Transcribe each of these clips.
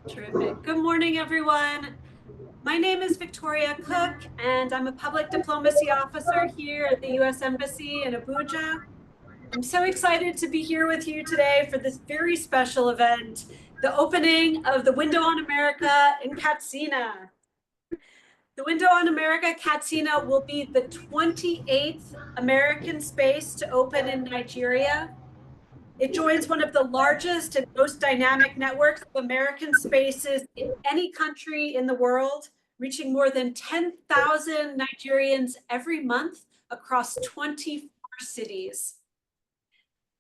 Terrific. Good morning, everyone. My name is Victoria Cook, and I'm a public diplomacy officer here at the U.S. Embassy in Abuja. I'm so excited to be here with you today for this very special event, the opening of the Window on America in Katsina. The Window on America Katsina will be the 28th American space to open in Nigeria. It joins one of the largest and most dynamic networks of American spaces in any country in the world, reaching more than 10,000 Nigerians every month across 24 cities.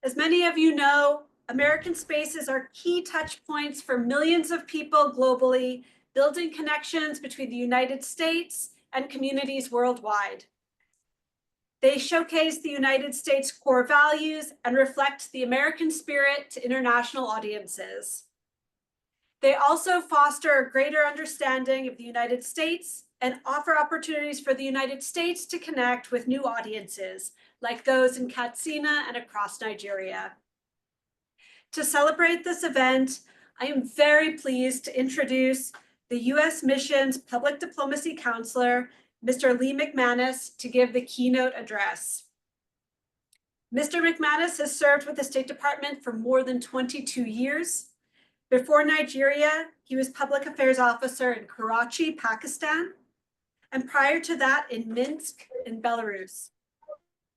As many of you know, American spaces are key touch points for millions of people globally, building connections between the United States and communities worldwide. They showcase the United States' core values and reflect the American spirit to international audiences. They also foster a greater understanding of the United States and offer opportunities for the United States to connect with new audiences, like those in Katsina and across Nigeria. To celebrate this event, I am very pleased to introduce the U.S. Mission's Public Diplomacy Counselor, Mr. Lee McManis, to give the keynote address. Mr. McManis has served with the State Department for more than 22 years. Before Nigeria, he was Public Affairs Officer in Karachi, Pakistan, and prior to that in Minsk in Belarus.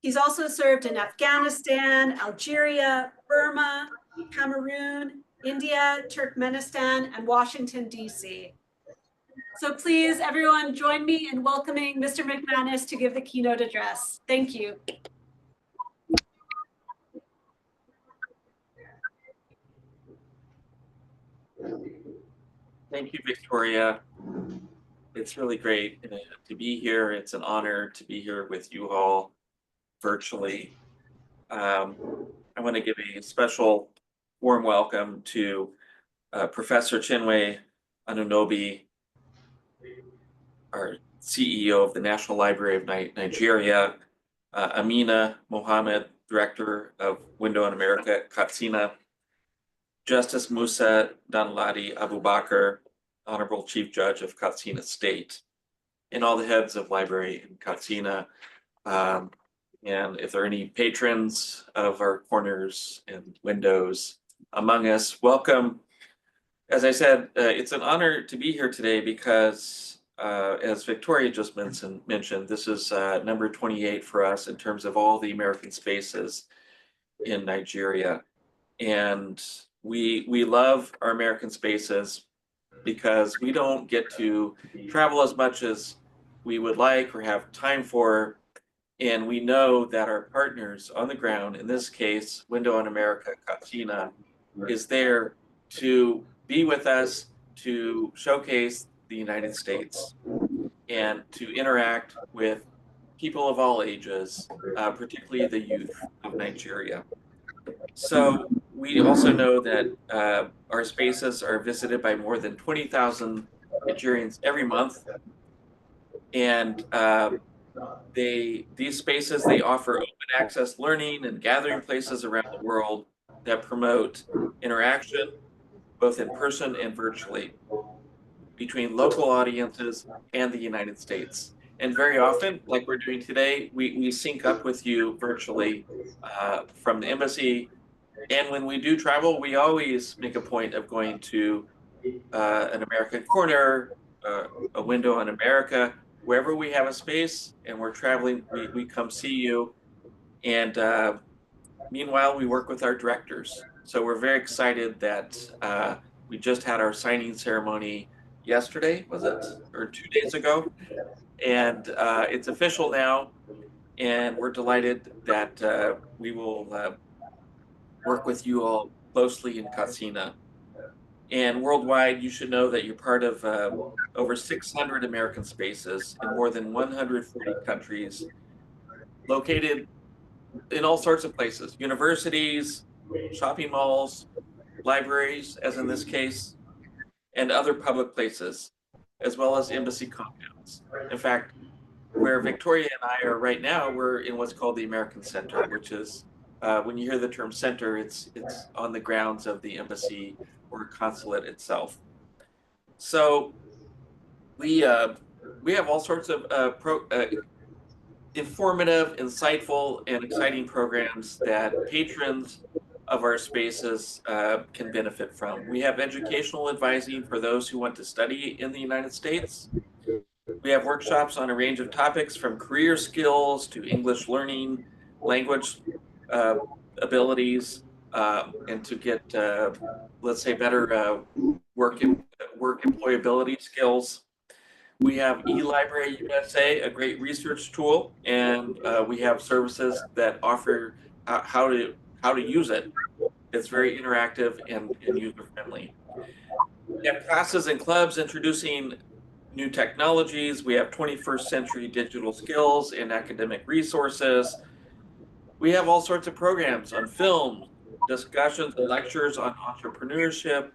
He's also served in Afghanistan, Algeria, Burma, Cameroon, India, Turkmenistan, and Washington, D.C. So please, everyone, join me in welcoming Mr. McManis to give the keynote address. Thank you. Thank you, Victoria. It's really great to be here. It's an honor to be here with you all virtually. I want to give a special warm welcome to Professor Chinwe Anunobi, our CEO of the National Library of Nigeria, Amina Mohammed, Director of Window on America, Katsina, Justice Musa Danladi Abubakar, Honorable Chief Judge of Katsina State, and all the heads of library in Katsina. And if there are any patrons of our corners and windows among us, welcome. As I said, it's an honor to be here today because, as Victoria just mentioned, this is number 28 for us in terms of all the American spaces in Nigeria. And we love our American spaces because we don't get to travel as much as we would like or have time for. And we know that our partners on the ground, in this case, Window on America, Katsina, is there to be with us, to showcase the United States, and to interact with people of all ages, particularly the youth of Nigeria. So we also know that our spaces are visited by more than 20,000 Nigerians every month. And these spaces, they offer open access learning and gathering places around the world that promote interaction, both in person and virtually, between local audiences and the United States. And very often, like we're doing today, we sync up with you virtually from the embassy. And when we do travel, we always make a point of going to an American corner, a Window on America, wherever we have a space and we're traveling, we come see you. And meanwhile, we work with our directors. So we're very excited that we just had our signing ceremony yesterday, was it? Or 2 days ago? And it's official now. And we're delighted that we will work with you all closely in Katsina. And worldwide, you should know that you're part of over 600 American spaces in more than 140 countries, located in all sorts of places, universities, shopping malls, libraries, as in this case, and other public places, as well as embassy compounds. In fact, where Victoria and I are right now, we're in what's called the American Center, which is when you hear the term center, it's on the grounds of the embassy or consulate itself. So we have all sorts of informative, insightful, and exciting programs that patrons of our spaces can benefit from. We have educational advising for those who want to study in the United States. We have workshops on a range of topics from career skills to English learning, language abilities, and to get, let's say, better work employability skills. We have eLibrary USA, a great research tool, and we have services that offer how to use it. It's very interactive and user friendly. We have classes and clubs introducing new technologies. We have 21st century digital skills and academic resources. We have all sorts of programs on film, discussions and lectures on entrepreneurship,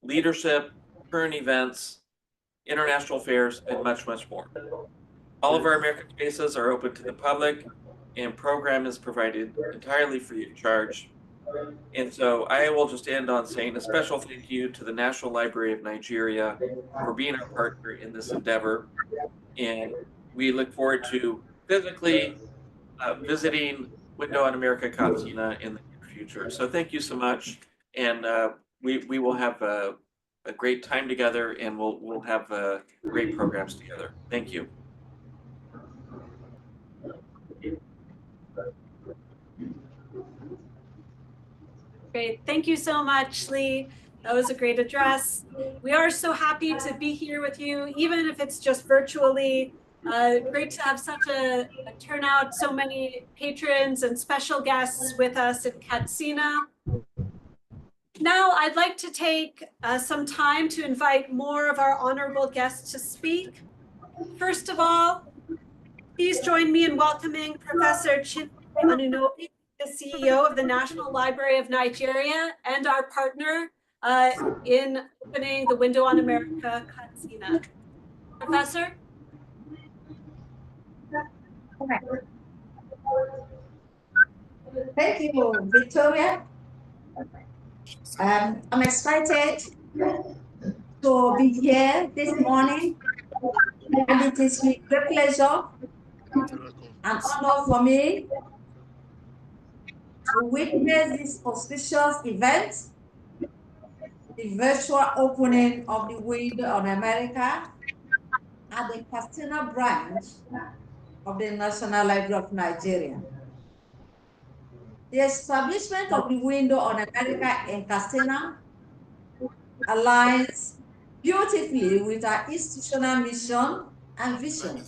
leadership, current events, international affairs, and much, much more. All of our American spaces are open to the public, and program is provided entirely free of charge. And so I will just end on saying a special thank you to the National Library of Nigeria for being our partner in this endeavor. And we look forward to physically visiting Window on America Katsina in the near future. So thank you so much. And we will have a great time together, and we'll have great programs together. Thank you. Great. Thank you so much, Lee. That was a great address. We are so happy to be here with you, even if it's just virtually. Great to have such a turnout, so many patrons and special guests with us at Katsina. Now, I'd like to take some time to invite more of our honorable guests to speak. First of all, please join me in welcoming Professor Chinwe Anunobi, the CEO of the National Library of Nigeria and our partner in opening the Window on America Katsina. Professor? Thank you, Victoria. I'm excited to be here this morning, and it is with great pleasure and honor for me to witness this auspicious event, the virtual opening of the Window on America at the Katsina branch of the National Library of Nigeria. The establishment of the Window on America in Katsina aligns beautifully with our institutional mission and vision.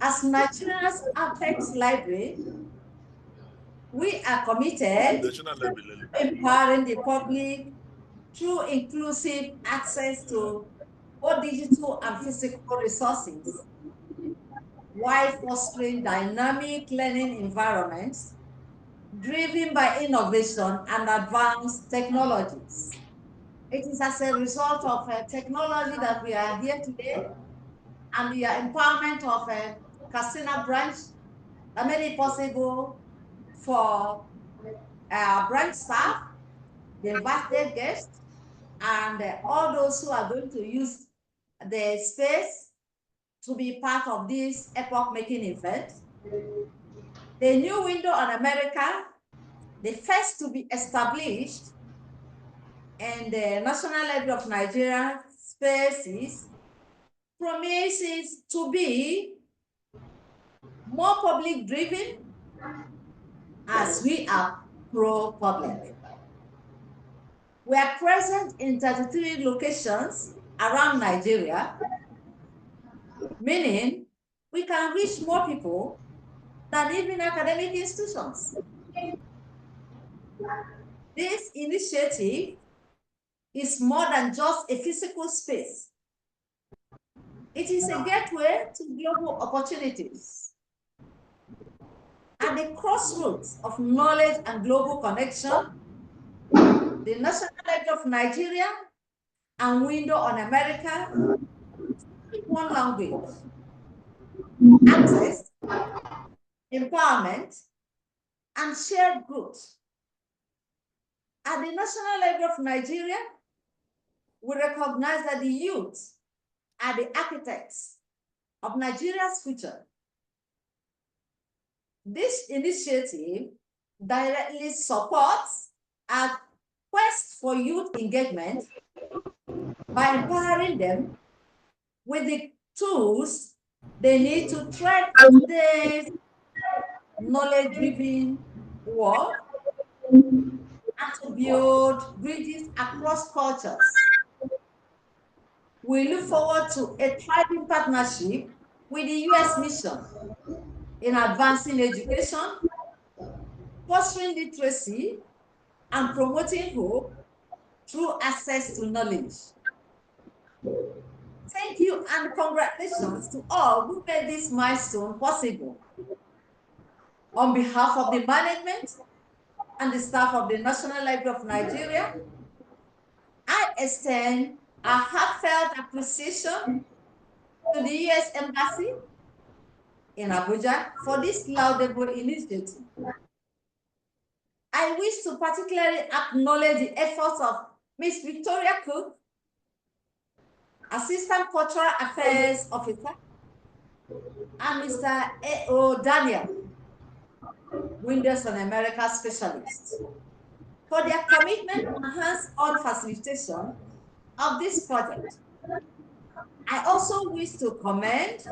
As Nigeria's apex library, we are committed to empowering the public through inclusive access to both digital and physical resources, while fostering dynamic learning environments driven by innovation and advanced technologies. It is as a result of technology that we are here today, and the empowerment of Katsina branch that made it possible for our branch staff, the invited guests, and all those who are going to use the space to be part of this epoch-making event. The new Window on America, the first to be established in the National Library of Nigeria spaces, promises to be more public-driven as we are pro-public. We are present in 33 locations around Nigeria, meaning we can reach more people than even academic institutions. This initiative is more than just a physical space. It is a gateway to global opportunities. At the crossroads of knowledge and global connection, the National Library of Nigeria and Window on America speak one language: access, empowerment, and shared growth. At the National Library of Nigeria, we recognize that the youth are the architects of Nigeria's future. This initiative directly supports our quest for youth engagement by empowering them with the tools they need to thread today's knowledge-driven world and to build bridges across cultures. We look forward to a thriving partnership with the U.S. mission in advancing education, fostering literacy, and promoting hope through access to knowledge. Thank you and congratulations to all who made this milestone possible. On behalf of the management and the staff of the National Library of Nigeria, I extend a heartfelt appreciation to the U.S. Embassy in Abuja for this laudable initiative. I wish to particularly acknowledge the efforts of Ms. Victoria Cook, Assistant Cultural Affairs Officer, and Mr. A.O. Daniel, Windows on America Specialist, for their commitment to hands-on facilitation of this project. I also wish to commend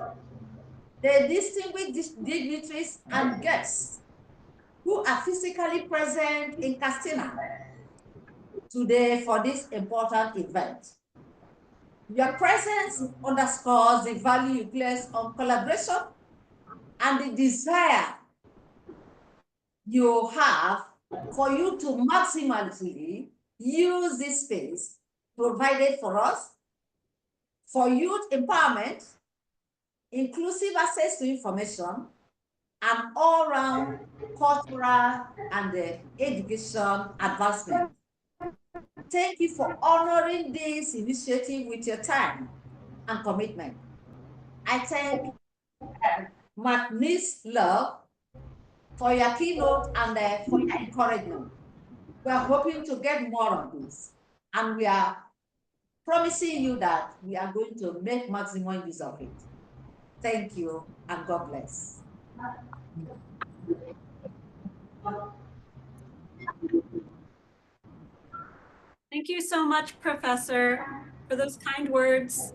the distinguished dignitaries and guests who are physically present in Katsina today for this important event. Your presence underscores the value you place on collaboration and the desire you have for you to maximally use this space provided for us for youth empowerment, inclusive access to information, and all-round cultural and education advancement. Thank you for honoring this initiative with your time and commitment. I thank McManis Love for your keynote and for your encouragement. We are hoping to get more of this, and we are promising you that we are going to make maximum use of it. Thank you, and God bless. Thank you so much, Professor, for those kind words.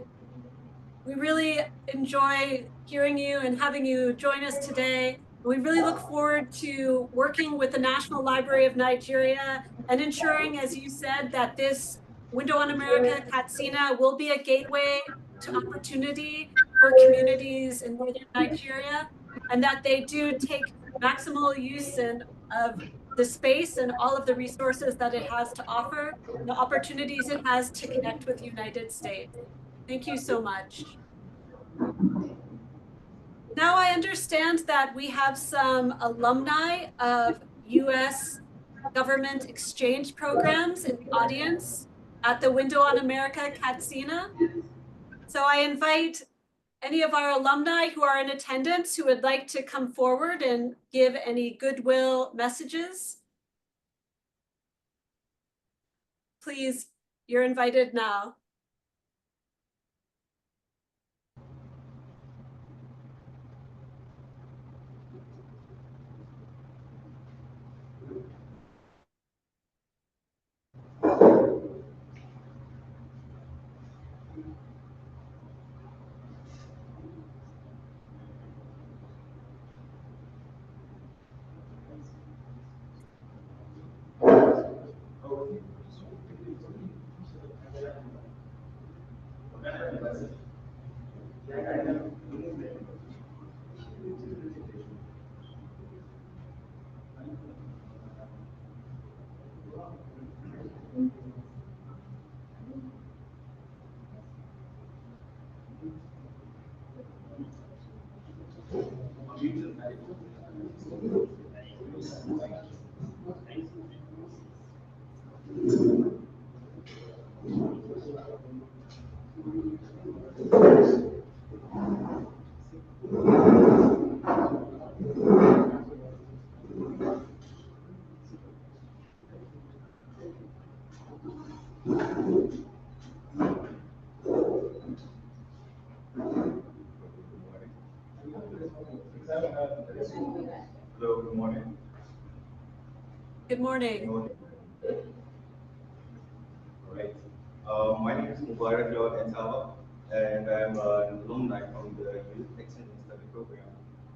We really enjoy hearing you and having you join us today. We really look forward to working with the National Library of Nigeria and ensuring, as you said, that this Window on America Katsina will be a gateway to opportunity for communities in Northern Nigeria, and that they do take maximal use of the space and all of the resources that it has to offer, the opportunities it has to connect with the United States. Thank you so much. Now I understand that we have some alumni of U.S. government exchange programs in the audience at the Window on America Katsina. So I invite any of our alumni who are in attendance who would like to come forward and give any goodwill messages. Please, you're invited now. good morning. Good morning. All right. My name is Mubarak Lord Entaba, and I'm an alumni from the Youth Exchange Study Program,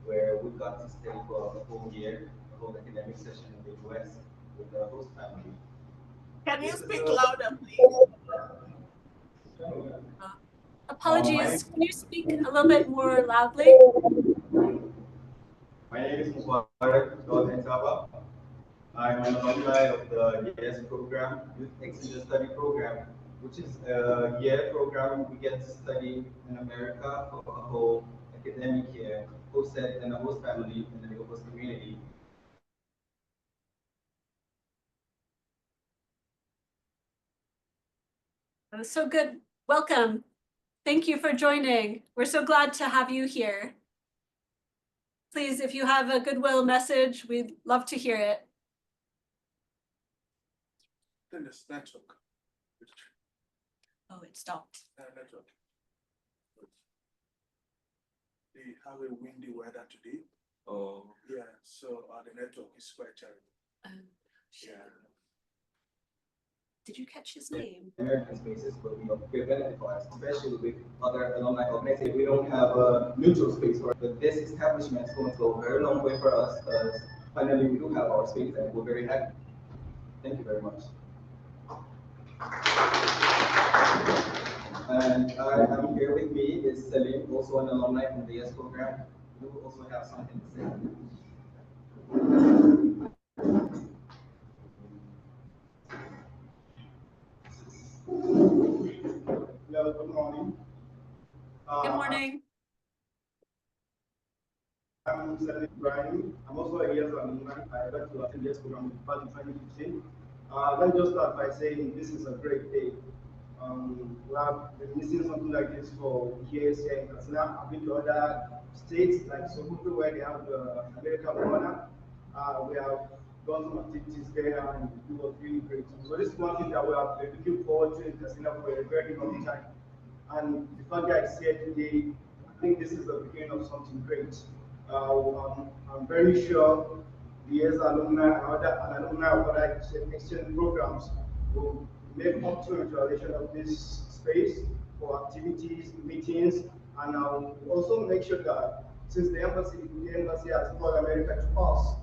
where we got to stay for a whole year, a whole academic session in the US with the host family. Can you speak louder, please? Apologies, can you speak a little bit more loudly? My name is Mubarak Lord Entaba. I'm an alumni of the YES program, Youth Exchange Study Program, which is a year program we get to study in America for a whole academic year, hosted in a host family in the host community. That was so good. Welcome. Thank you for joining. We're so glad to have you here. Please, if you have a goodwill message, we'd love to hear it. Then this network. Oh, it stopped. Network. They have a windy weather today. Oh, Yeah, so the network is quite challenging. Yeah. Did you catch his name? American spaces, but we benefit from it, especially with other alumni organizations. We don't have a neutral space for it, but this establishment is going to go a very long way for us because finally we do have our space and we're very happy. Thank you very much. And I am here with me is Salim, also an alumni from the YES program, who also have something to say. Hello, good morning. Good morning. I'm Salim Librarian. I'm also a YES alumni. I went to attend YES program back in 2015. Let me just start by saying this is a great day. We have been missing something like this for years here in Katsina. I've been to other states like Sokoto where they have the American corner. We have done some activities there and it was really great. So this is one thing that we have been looking forward to in Katsina for a very long time. And the fact that it's here today, I think this is the beginning of something great. I'm very sure the YES alumni and alumni of other exchange programs will make optimal utilization of this space for activities, meetings, and also make sure that since the embassy has called America to us,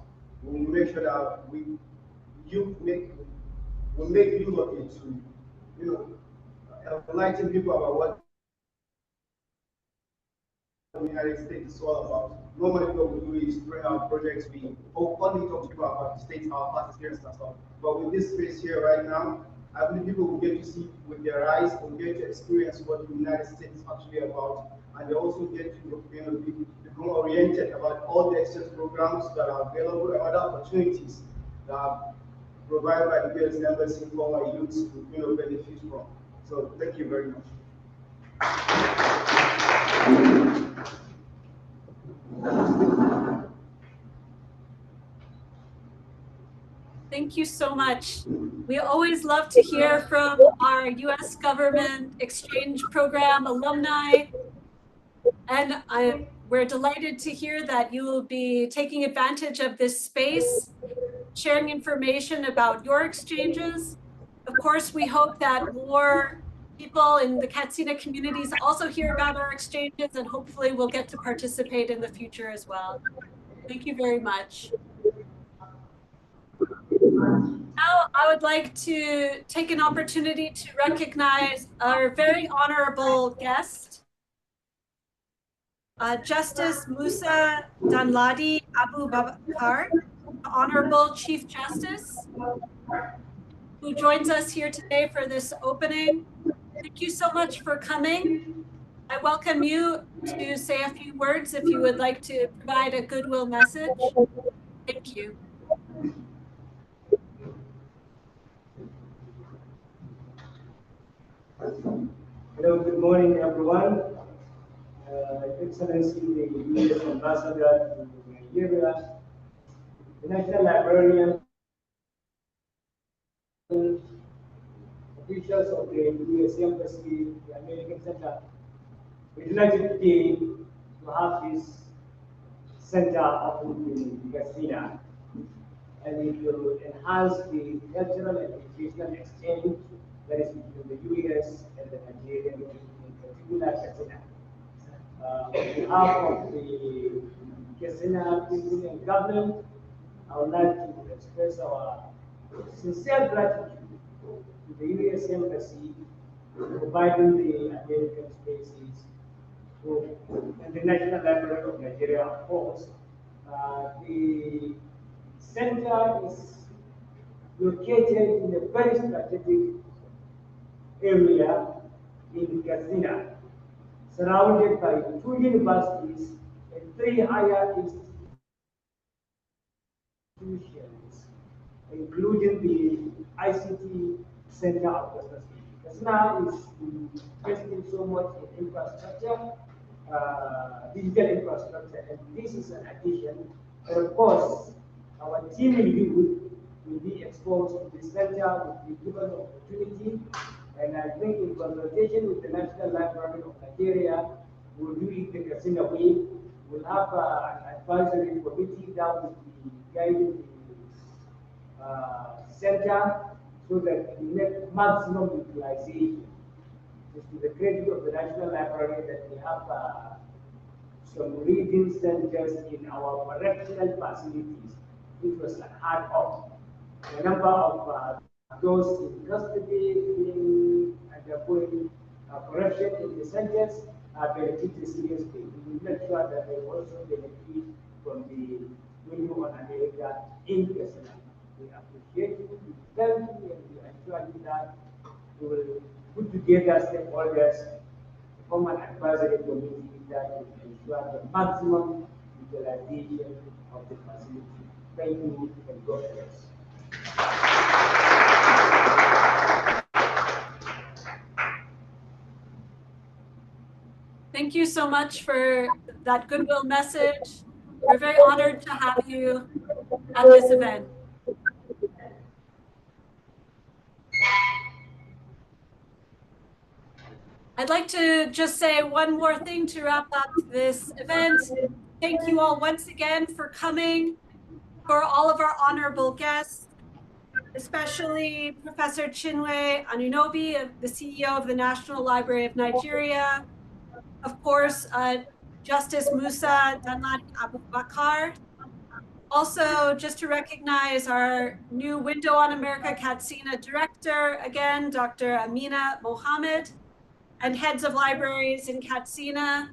we'll make sure that we make use of it to, enlighten people about what the United States is all about. Normally what we do is during our projects, we only talk to people about the states, our past experience and stuff. But with this space here right now, I believe people will get to see with their eyes, will get to experience what the United States is actually about, and they also get to become oriented about all the exchange programs that are available and other opportunities that are provided by the US Embassy for our youth to benefit from. So thank you very much. Thank you so much. We always love to hear from our US government exchange program alumni. And we're delighted to hear that you will be taking advantage of this space, sharing information about your exchanges. Of course, we hope that more people in the Katsina communities also hear about our exchanges, and hopefully we'll get to participate in the future as well. Thank you very much. Now, I would like to take an opportunity to recognize our very honorable guest, Justice Musa Danladi Abu Bakar, Honorable Chief Justice, who joins us here today for this opening. Thank you so much for coming. I welcome you to say a few words if you would like to provide a goodwill message. Thank you. Hello, good morning, everyone. Excellency, the U.S. Ambassador to Nigeria, the National Librarian, officials of the U.S. Embassy, the American Center. We're delighted today to have this center opened in Katsina, and it will enhance the cultural and educational exchange that is between the US and the Nigerian, in particular Katsina. On behalf of the Katsina people and government, I would like to express our sincere gratitude to the US Embassy for providing the American spaces and the National Library of Nigeria, of course. The center is located in a very strategic area in Katsina, surrounded by 2 universities and 3 higher institutions, including the ICT Center of the State. Katsina is investing so much in infrastructure, digital infrastructure, and this is an addition. And of course, our team will be exposed to the center, will be given the opportunity, and I think in consultation with the National Library of Nigeria, we'll do it the Katsina way. We'll have an advisory committee that will be guiding the center so that we make maximum utilization. It's to the credit of the National Library that we have some reading centers in our correctional facilities, which was unheard of. The number of those in custody being undergoing correction in the centers are benefited seriously. We will make sure that they also benefit from the window on America in Katsina. We appreciate you, we thank you, and we assure you that we will put together stakeholders to form an advisory committee that will ensure the maximum utilization of the facility. Thank you and God bless. Thank you so much for that goodwill message. We're very honored to have you at this event. I'd like to just say one more thing to wrap up this event. Thank you all once again for coming, for all of our honorable guests, especially Professor Chinwe Anunobi, the CEO of the National Library of Nigeria, of course, Justice Musa Danladi Abubakar. Also, just to recognize our new Window on America Katsina director, again, Dr. Amina Mohammed, and heads of libraries in Katsina.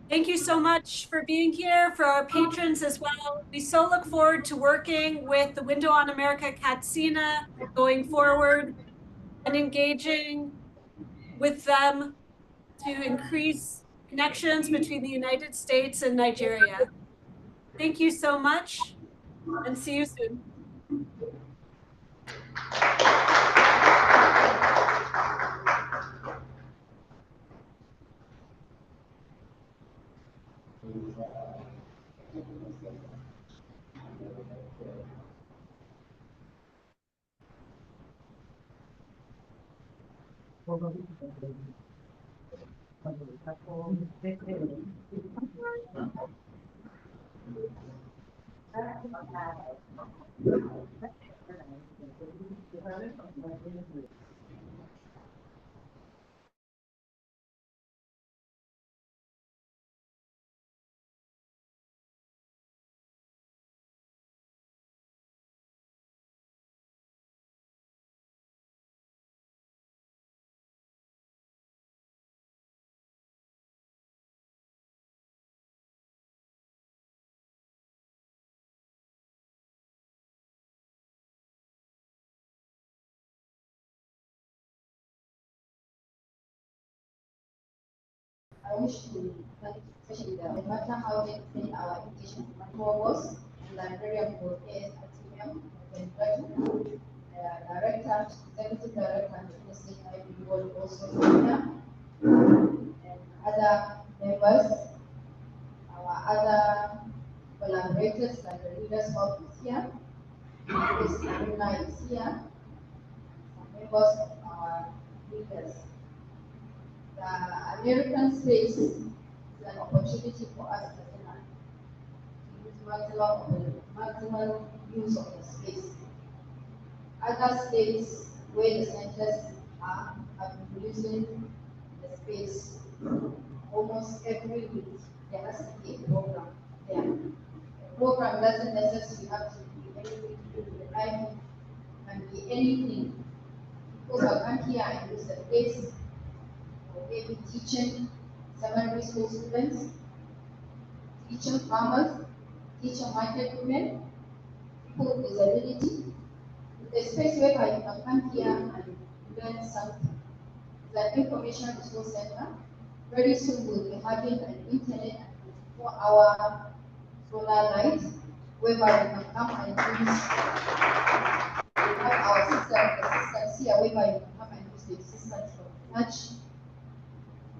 Thank you so much for being here, for our patrons as well. We so look forward to working with the Window on America Katsina going forward and engaging with them to increase connections between the United States and Nigeria. Thank you so much, and see you soon. I wish to thank especially no matter how different our education was, and librarian for ASRTM, director, executive director, and USinNigeria will also here, and other members, our other collaborators like the leaders office here, this alumni is here, some members of our leaders. The American space is an opportunity for us as maximum use of the space. Other states where the centers have been using the space almost every week. There has to be a program there. The program doesn't necessarily have to be anything to do with life, can be anything. Because I come here and use the place for maybe teaching secondary school students, teaching farmers, teaching market women, people with disability. The space where you can come here and learn something. The information resource center. Very soon we'll be having an internet and 24-hour solar light whereby you can come and use. We have our systems here whereby you can come and use the systems from touch.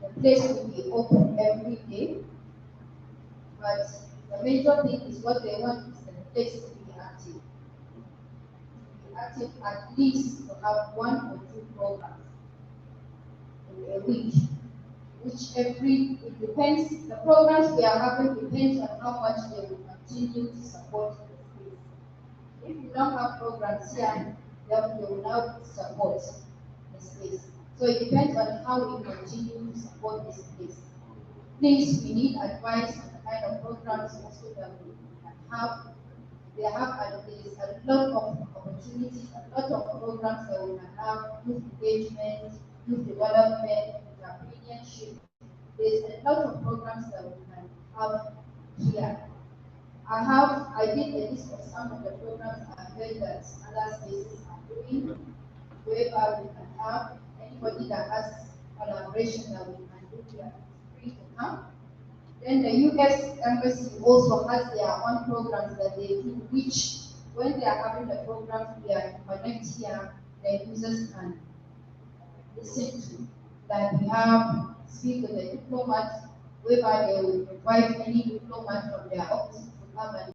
The place will be open every day. But the major thing is what they want is the place to be active. Active at least to have 1 or 2 programs in a week, which it depends, the programs we are having depends on how much they will continue to support the space. If you don't have programs here, then they will not support the space. So it depends on how we continue to support this space. Please, we need advice on the kind of programs also that we can have. There is a lot of opportunities, a lot of programs that we can have, youth engagement, youth development, entrepreneurship. There's a lot of programs that we can have here. I did a list of some of the programs I heard that other spaces are doing, whereby we can have anybody that has collaboration that we can do here, free to come. Then the US Embassy also has their own programs that they do, which when they are having the programs, we are connect here, the users can listen to. Like we have speak with the diplomat, whereby they will invite any diplomat from their office to come and